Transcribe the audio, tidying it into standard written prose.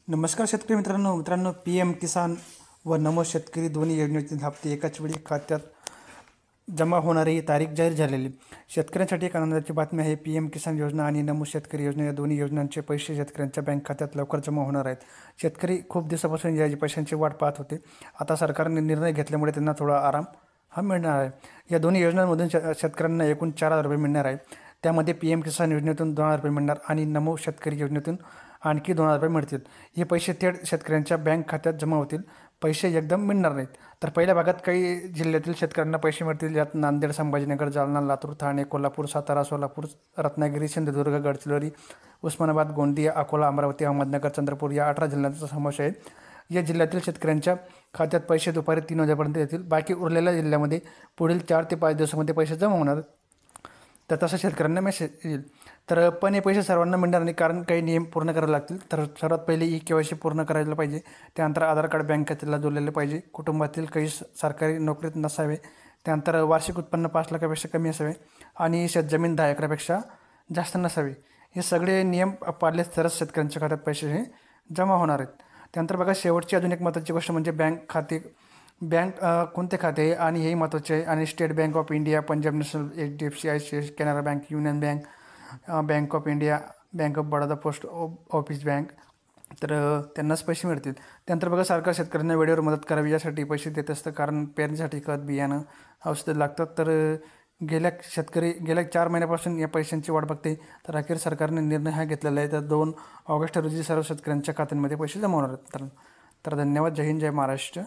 नमस्कार शेतकरी मित्रांनो पी एम किसान व नमो शेतकरी दोन्ही योजनेतील हप्ते एकाच वेळी खात्यात जमा होणारी तारीख जाहीर झालेली. शेतकऱ्यांसाठी एक आनंदाची बातमी आहे. पी एम किसान योजना आणि नमो शेतकरी योजना या दोन्ही योजनांचे पैसे शेतकऱ्यांच्या बँक खात्यात लवकर जमा होणार आहेत. शेतकरी खूप दिवसापासून या पैशांची वाट पाहत होते. आता सरकारने निर्णय घेतल्यामुळे त्यांना थोडा आराम मिळणार आहे. या दोन्ही योजनांमधून शेतकऱ्यांना एकूण 4,000 रुपये मिळणार आहेत. त्यामध्ये पी एम किसान योजनेतून 2,000 रुपये मिळणार आणि नमो शेतकरी योजनेतून आणखी 2,000 रुपये मिळतील. हे पैसे थेट शेतकऱ्यांच्या बँक खात्यात जमा होतील. पैसे एकदम मिळणार नाहीत. तर पहिल्या भागात काही जिल्ह्यातील शेतकऱ्यांना पैसे मिळतील. यात नांदेड, संभाजीनगर, जालना, लातूर, ठाणे, कोल्हापूर, सातारा, सोलापूर, रत्नागिरी, सिंधुदुर्ग, गडचिरोली, उस्मानाबाद, गोंदिया, अकोला, अमरावती, अहमदनगर, चंद्रपूर या 18 जिल्ह्यांचा समावेश आहे. या जिल्ह्यातील शेतकऱ्यांच्या खात्यात पैसे दुपारी 3 वाजेपर्यंत येतील. बाकी उरलेल्या जिल्ह्यामध्ये पुढील 4 ते 5 दिवसामध्ये पैसे जमा होणार. तर तसं शेतकऱ्यांना मेसेज येईल. तर पण हे पैसे सर्वांना मिळणार नाही, कारण काही नियम पूर्ण करावे लागतील. तर सर्वात पहिले KYC पूर्ण करायला पाहिजे. त्यानंतर आधार कार्ड बँक खात्याला जोडलेले पाहिजे. कुटुंबातील काही सरकारी नोकरीत नसावे. त्यानंतर वार्षिक उत्पन्न 5 लाखापेक्षा कमी असावे आणि शेतजमीन 10 एकरापेक्षा जास्त नसावी. हे सगळे नियम पाळले तरच शेतकऱ्यांच्या खात्यात पैसे हे जमा होणार आहेत. त्यानंतर बघा, शेवटची अजून एक महत्त्वाची गोष्ट म्हणजे कोणते खाते आहे आणि हेही महत्त्वाचे आहे. आणि state bank of India, Punjab national, HDFC, ICICI, Canara bank, union bank, bank of India, bank of Baroda, post office bank, तर त्यांनाच पैसे मिळतील. त्यानंतर बघा, सरकार शेतकऱ्यांना वेळेवर मदत करावी यासाठी पैसे देत असतं, कारण पेरणीसाठी खत, बियाणं, औषधं लागतात. तर गेल्या 4 महिन्यापासून या पैशांची वाट बघते. तर अखेर सरकारने निर्णय हा घेतलेला आहे. तर 2 ऑगस्ट रोजी सर्व शेतकऱ्यांच्या खात्यांमध्ये पैसे जमा होणार आहेत. तर धन्यवाद. जय हिंद, जय महाराष्ट्र.